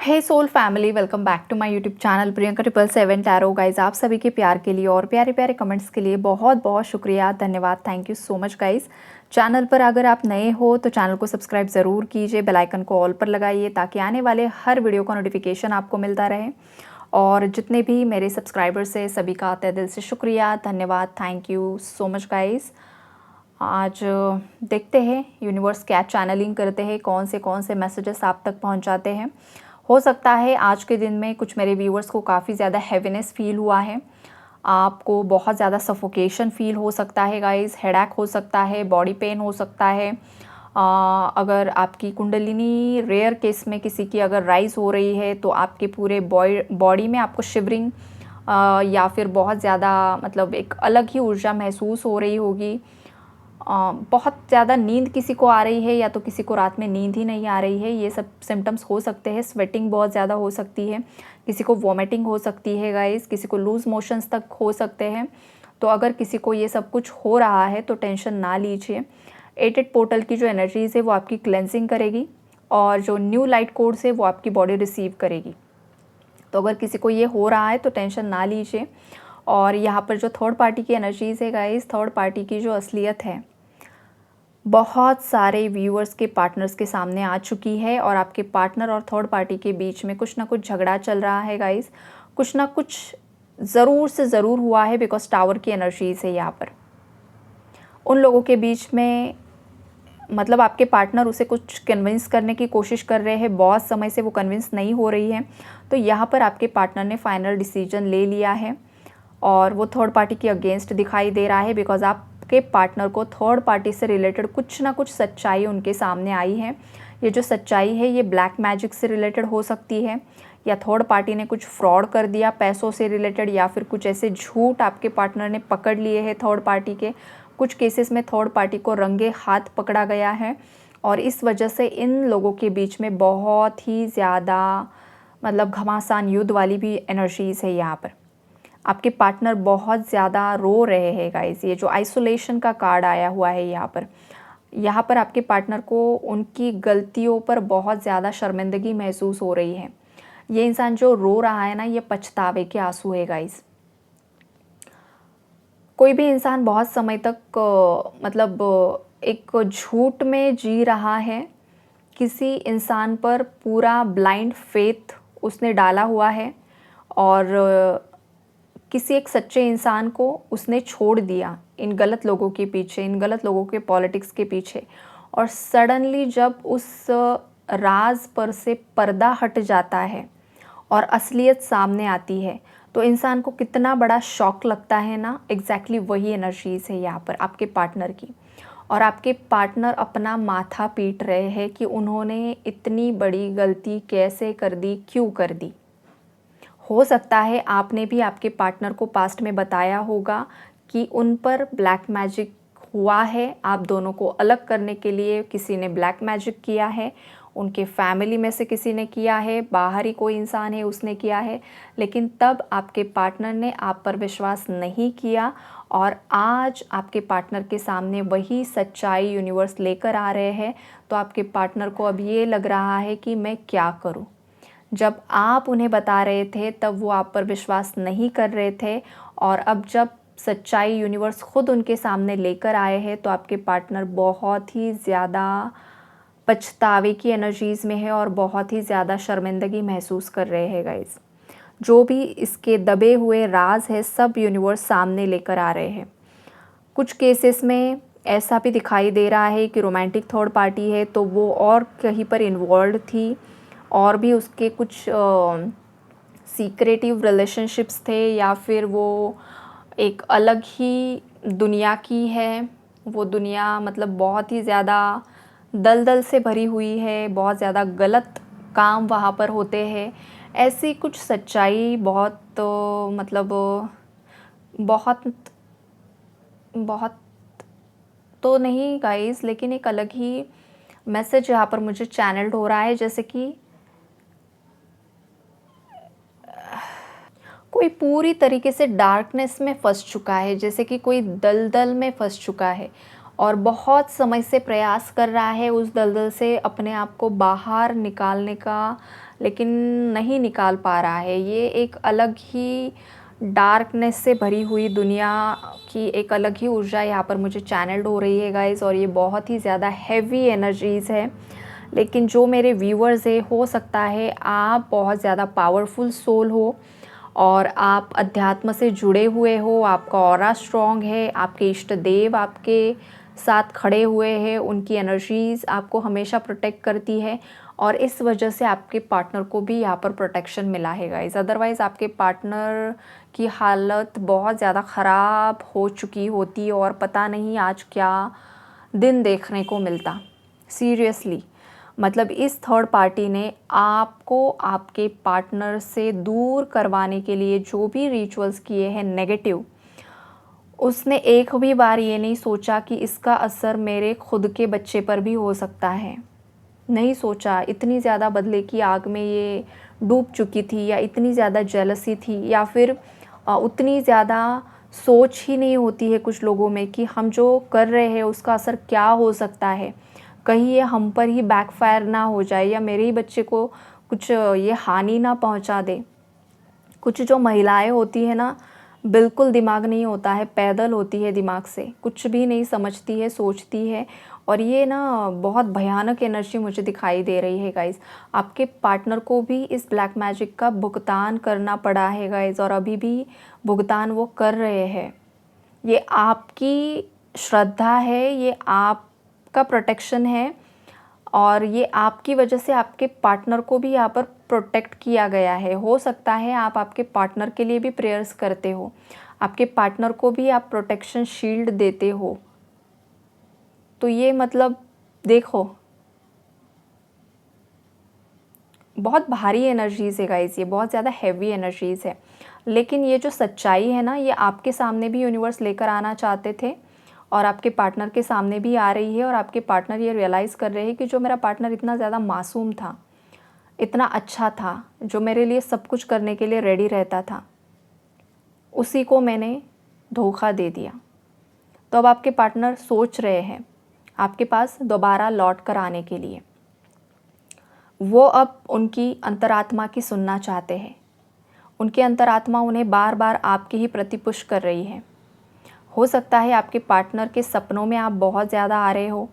Hey soul family, welcome back to my YouTube channel Priyanka 777 tarot. Guys, आप सभी के प्यार के लिए और प्यारे प्यारे कमेंट्स के लिए बहुत बहुत शुक्रिया, धन्यवाद, thank you so much guys. Channel पर अगर आप नए हो तो चैनल को सब्सक्राइब ज़रूर कीजिए, बेल आइकन को ऑल पर लगाइए ताकि आने वाले हर वीडियो का नोटिफिकेशन आपको मिलता रहे। और जितने भी मेरे सब्सक्राइबर्स हैं सभी का तहे दिल से शुक्रिया, धन्यवाद, thank you so much guys. आज देखते हैं यूनिवर्स क्या चैनलिंग करते हैं, कौन से मैसेजेस आप तक पहुंचाते हैं। हो सकता है आज के दिन में कुछ मेरे व्यूअर्स को काफ़ी ज़्यादा हैवीनेस फील हुआ है, आपको बहुत ज़्यादा सफोकेशन फील हो सकता है गाइस, हेडेक हो सकता है, बॉडी पेन हो सकता है। अगर आपकी कुंडलिनी रेयर केस में किसी की अगर राइज हो रही है तो आपके पूरे बॉडी में आपको शिवरिंग या फिर बहुत ज़्यादा मतलब एक अलग ही ऊर्जा महसूस हो रही होगी। बहुत ज़्यादा नींद किसी को आ रही है या तो किसी को रात में नींद ही नहीं आ रही है, ये सब सिम्टम्स हो सकते हैं। स्वेटिंग बहुत ज़्यादा हो सकती है, किसी को वॉमिटिंग हो सकती है गाइस, किसी को लूज़ मोशंस तक हो सकते हैं। तो अगर किसी को ये सब कुछ हो रहा है तो टेंशन ना लीजिए। 88 पोर्टल की जो एनर्जीज़ है वो आपकी क्लेंजिंग करेगी और जो न्यू लाइट कोड्स है वो आपकी बॉडी रिसीव करेगी। तो अगर किसी को ये हो रहा है तो टेंशन ना लीजिए। और यहाँ पर जो थर्ड पार्टी की एनर्जीज़ है गाइस, थर्ड पार्टी की जो असलियत है बहुत सारे व्यूअर्स के पार्टनर्स के सामने आ चुकी है और आपके पार्टनर और थर्ड पार्टी के बीच में कुछ ना कुछ झगड़ा चल रहा है गाइस, कुछ ना कुछ ज़रूर से ज़रूर हुआ है बिकॉज टावर की एनर्जीज़ है यहाँ पर। उन लोगों के बीच में मतलब आपके पार्टनर उसे कुछ कन्विंस करने की कोशिश कर रहे हैं, बहुत समय से वो कन्विंस नहीं हो रही है। तो यहाँ पर आपके पार्टनर ने फाइनल डिसीजन ले लिया है और वो थर्ड पार्टी के अगेंस्ट दिखाई दे रहा है बिकॉज आपके पार्टनर को थर्ड पार्टी से रिलेटेड कुछ ना कुछ सच्चाई उनके सामने आई है। ये जो सच्चाई है ये ब्लैक मैजिक से रिलेटेड हो सकती है या थर्ड पार्टी ने कुछ फ्रॉड कर दिया पैसों से रिलेटेड, या फिर कुछ ऐसे झूठ आपके पार्टनर ने पकड़ लिए हैं थर्ड पार्टी के। कुछ केसेस में थर्ड पार्टी को रंगे हाथ पकड़ा गया है और इस वजह से इन लोगों के बीच में बहुत ही ज़्यादा मतलब घमासान युद्ध वाली भी एनर्जीज़ है। यहाँ पर आपके पार्टनर बहुत ज़्यादा रो रहे हैं गाइस। ये जो आइसोलेशन का कार्ड आया हुआ है यहाँ पर आपके पार्टनर को उनकी गलतियों पर बहुत ज़्यादा शर्मिंदगी महसूस हो रही है। ये इंसान जो रो रहा है ना, ये पछतावे के आंसू है गाइस। कोई भी इंसान बहुत समय तक मतलब एक झूठ में जी रहा है, किसी इंसान पर पूरा ब्लाइंड फेथ उसने डाला हुआ है और किसी एक सच्चे इंसान को उसने छोड़ दिया इन गलत लोगों के पीछे, इन गलत लोगों के पॉलिटिक्स के पीछे। और सडनली जब उस राज पर से पर्दा हट जाता है और असलियत सामने आती है तो इंसान को कितना बड़ा शॉक लगता है ना। एग्जैक्टली वही एनर्जीज़ है यहाँ पर आपके पार्टनर की। और आपके पार्टनर अपना माथा पीट रहे हैं कि उन्होंने इतनी बड़ी गलती कैसे कर दी, क्यों कर दी। हो सकता है आपने भी आपके पार्टनर को पास्ट में बताया होगा कि उन पर ब्लैक मैजिक हुआ है, आप दोनों को अलग करने के लिए किसी ने ब्लैक मैजिक किया है, उनके फैमिली में से किसी ने किया है, बाहर ही कोई इंसान है उसने किया है। लेकिन तब आपके पार्टनर ने आप पर विश्वास नहीं किया और आज आपके पार्टनर के सामने वही सच्चाई यूनिवर्स लेकर आ रहे हैं। तो आपके पार्टनर को अब ये लग रहा है कि मैं क्या करूं। जब आप उन्हें बता रहे थे तब वो आप पर विश्वास नहीं कर रहे थे और अब जब सच्चाई यूनिवर्स खुद उनके सामने लेकर आए हैं तो आपके पार्टनर बहुत ही ज़्यादा पछतावे की एनर्जीज़ में है और बहुत ही ज़्यादा शर्मिंदगी महसूस कर रहे हैं गाइस। जो भी इसके दबे हुए राज है सब यूनिवर्स सामने लेकर आ रहे हैं। कुछ केसेस में ऐसा भी दिखाई दे रहा है कि रोमांटिक थर्ड पार्टी है तो वो और कहीं पर इन्वॉल्व थी और भी उसके कुछ सीक्रेटिव रिलेशनशिप्स थे या फिर वो एक अलग ही दुनिया की है। वो दुनिया मतलब बहुत ही ज़्यादा दलदल से भरी हुई है, बहुत ज़्यादा गलत काम वहाँ पर होते हैं। ऐसी कुछ सच्चाई बहुत मतलब बहुत बहुत तो नहीं गाइस, लेकिन एक अलग ही मैसेज यहाँ पर मुझे चैनल्ड हो रहा है, जैसे कि कोई पूरी तरीके से डार्कनेस में फंस चुका है, जैसे कि कोई दलदल में फंस चुका है और बहुत समय से प्रयास कर रहा है उस दलदल से अपने आप को बाहर निकालने का, लेकिन नहीं निकाल पा रहा है। ये एक अलग ही डार्कनेस से भरी हुई दुनिया की एक अलग ही ऊर्जा यहाँ पर मुझे चैनल्ड हो रही है गाइज़, और ये बहुत ही ज़्यादा हैवी एनर्जीज़ है। लेकिन जो मेरे व्यूअर्स है, हो सकता है आप बहुत ज़्यादा पावरफुल सोल हो और आप अध्यात्म से जुड़े हुए हो, आपका ऑरा स्ट्रॉन्ग है, आपके इष्ट देव आपके साथ खड़े हुए हैं, उनकी एनर्जीज़ आपको हमेशा प्रोटेक्ट करती है और इस वजह से आपके पार्टनर को भी यहाँ पर प्रोटेक्शन मिला है गाइस। अदरवाइज़ आपके पार्टनर की हालत बहुत ज़्यादा ख़राब हो चुकी होती और पता नहीं आज क्या दिन देखने को मिलता। सीरियसली मतलब इस थर्ड पार्टी ने आपको आपके पार्टनर से दूर करवाने के लिए जो भी रिचुअल्स किए हैं नेगेटिव, उसने एक भी बार ये नहीं सोचा कि इसका असर मेरे खुद के बच्चे पर भी हो सकता है। नहीं सोचा। इतनी ज़्यादा बदले की आग में ये डूब चुकी थी, या इतनी ज़्यादा जेलसी थी, या फिर उतनी ज़्यादा सोच ही नहीं होती है कुछ लोगों में कि हम जो कर रहे हैं उसका असर क्या हो सकता है, कहीं ये हम पर ही बैकफायर ना हो जाए या मेरे ही बच्चे को कुछ ये हानि ना पहुंचा दे। कुछ जो महिलाएं होती है ना, बिल्कुल दिमाग नहीं होता है, पैदल होती है दिमाग से, कुछ भी नहीं समझती है, सोचती है। और ये ना बहुत भयानक एनर्जी मुझे दिखाई दे रही है गाइज़। आपके पार्टनर को भी इस ब्लैक मैजिक का भुगतान करना पड़ा है गाइज़, और अभी भी भुगतान वो कर रहे हैं। ये आपकी श्रद्धा है, ये आपका प्रोटेक्शन है, और ये आपकी वजह से आपके पार्टनर को भी यहाँ पर प्रोटेक्ट किया गया है। हो सकता है आप आपके पार्टनर के लिए भी प्रेयर्स करते हो, आपके पार्टनर को भी आप प्रोटेक्शन शील्ड देते हो। तो ये मतलब देखो, बहुत भारी एनर्जीज़ है गाइस, ये बहुत ज़्यादा हैवी एनर्जीज़ है। लेकिन ये जो सच्चाई है ना, ये आपके सामने भी यूनिवर्स लेकर आना चाहते थे और आपके पार्टनर के सामने भी आ रही है, और आपके पार्टनर ये रियलाइज़ कर रहे हैं कि जो मेरा पार्टनर इतना ज़्यादा मासूम था, इतना अच्छा था, जो मेरे लिए सब कुछ करने के लिए रेडी रहता था, उसी को मैंने धोखा दे दिया। तो अब आपके पार्टनर सोच रहे हैं आपके पास दोबारा लौट कर आने के लिए। वो अब उनकी अंतरात्मा की सुनना चाहते हैं। उनकी अंतरात्मा उन्हें बार बार आपके ही प्रति पुश कर रही है। हो सकता है आपके पार्टनर के सपनों में आप बहुत ज़्यादा आ रहे हो,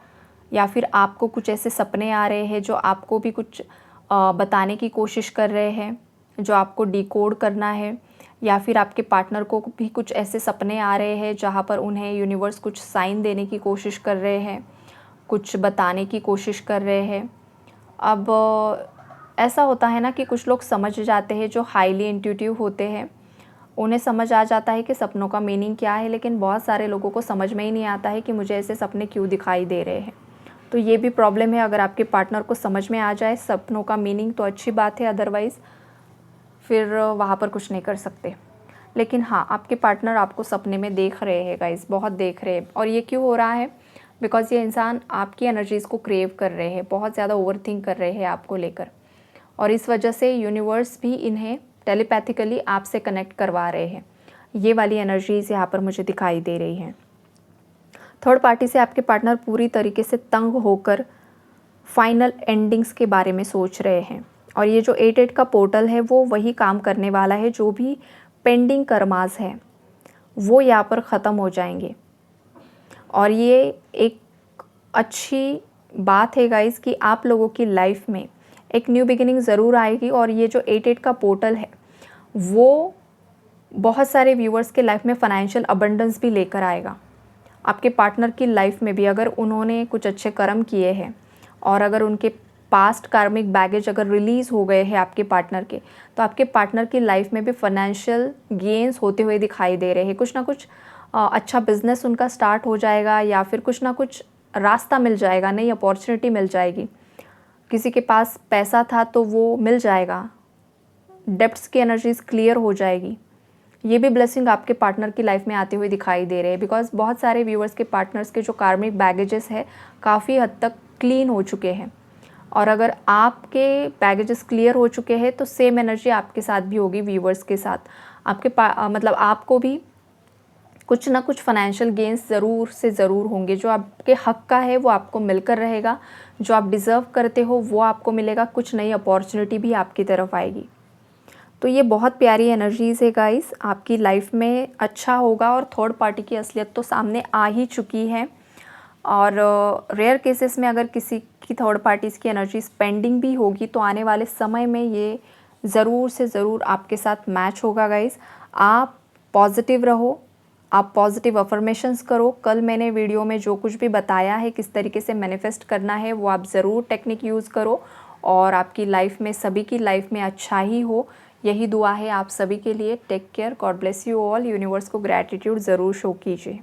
या फिर आपको कुछ ऐसे सपने आ रहे हैं जो आपको भी कुछ बताने की कोशिश कर रहे हैं, जो आपको डिकोड करना है, या फिर आपके पार्टनर को भी कुछ ऐसे सपने आ रहे हैं जहाँ पर उन्हें यूनिवर्स कुछ साइन देने की कोशिश कर रहे हैं, कुछ बताने की कोशिश कर रहे हैं। अब ऐसा होता है ना कि कुछ लोग समझ जाते हैं, जो हाईली इंट्यूटिव होते हैं, उन्हें समझ आ जाता है कि सपनों का मीनिंग क्या है, लेकिन बहुत सारे लोगों को समझ में ही नहीं आता है कि मुझे ऐसे सपने क्यों दिखाई दे रहे हैं। तो ये भी प्रॉब्लम है। अगर आपके पार्टनर को समझ में आ जाए सपनों का मीनिंग तो अच्छी बात है, अदरवाइज़ फिर वहाँ पर कुछ नहीं कर सकते। लेकिन हाँ, आपके पार्टनर आपको सपने में देख रहे हैं गाइस, बहुत देख रहे हैं। और ये क्यों हो रहा है? बिकॉज़ ये इंसान आपकी एनर्जीज़ को क्रेव कर रहे हैं, बहुत ज़्यादा ओवरथिंक कर रहे हैं आपको लेकर, और इस वजह से यूनिवर्स भी इन्हें टेलीपैथिकली आपसे कनेक्ट करवा रहे हैं। ये वाली एनर्जीज़ यहाँ पर मुझे दिखाई दे रही हैं। थर्ड पार्टी से आपके पार्टनर पूरी तरीके से तंग होकर फाइनल एंडिंग्स के बारे में सोच रहे हैं, और ये जो 8-8 का पोर्टल है वो वही काम करने वाला है। जो भी पेंडिंग कर्मास है वो यहाँ पर ख़त्म हो जाएंगे, और ये एक अच्छी बात है गाइस कि आप लोगों की लाइफ में एक न्यू बिगिनिंग ज़रूर आएगी। और ये जो 8-8 का पोर्टल है वो बहुत सारे व्यूअर्स के लाइफ में फाइनेंशियल अबंडेंस भी लेकर आएगा। आपके पार्टनर की लाइफ में भी अगर उन्होंने कुछ अच्छे कर्म किए हैं, और अगर उनके पास्ट कार्मिक बैगेज अगर रिलीज़ हो गए हैं आपके पार्टनर के, तो आपके पार्टनर की लाइफ में भी फाइनेंशियल गेन्स होते हुए दिखाई दे रहे हैं। कुछ ना कुछ अच्छा बिजनेस उनका स्टार्ट हो जाएगा, या फिर कुछ ना कुछ रास्ता मिल जाएगा, नई अपॉर्चुनिटी मिल जाएगी। किसी के पास पैसा था तो वो मिल जाएगा, डेब्ट्स की एनर्जीज क्लियर हो जाएगी। ये भी ब्लेसिंग आपके पार्टनर की लाइफ में आते हुए दिखाई दे रहे हैं, बिकॉज बहुत सारे व्यूअर्स के पार्टनर्स के जो कार्मिक बैगेजेस है काफ़ी हद तक क्लीन हो चुके हैं। और अगर आपके बैगेजेस क्लियर हो चुके हैं तो सेम एनर्जी आपके साथ भी होगी व्यूअर्स के साथ। आपके मतलब आपको भी कुछ ना कुछ फाइनेंशियल गेंस ज़रूर से ज़रूर होंगे। जो आपके हक़ का है वो आपको मिलकर रहेगा, जो आप डिज़र्व करते हो वो आपको मिलेगा, कुछ नई अपॉर्चुनिटी भी आपकी तरफ आएगी। तो ये बहुत प्यारी एनर्जीज़ है गाइस, आपकी लाइफ में अच्छा होगा। और थर्ड पार्टी की असलियत तो सामने आ ही चुकी है। और रेयर केसेस में अगर किसी की थर्ड पार्टीज़ की एनर्जीज पेंडिंग भी होगी तो आने वाले समय में ये ज़रूर से ज़रूर आपके साथ मैच होगा गाइस। आप पॉजिटिव रहो, आप पॉजिटिव अफर्मेशंस करो। कल मैंने वीडियो में जो कुछ भी बताया है किस तरीके से मैनिफेस्ट करना है वो आप ज़रूर टेक्निक यूज़ करो और आपकी लाइफ में, सभी की लाइफ में अच्छा ही हो, यही दुआ है आप सभी के लिए। Take care, God bless you all. Universe को ग्रैटिट्यूड ज़रूर शो कीजिए।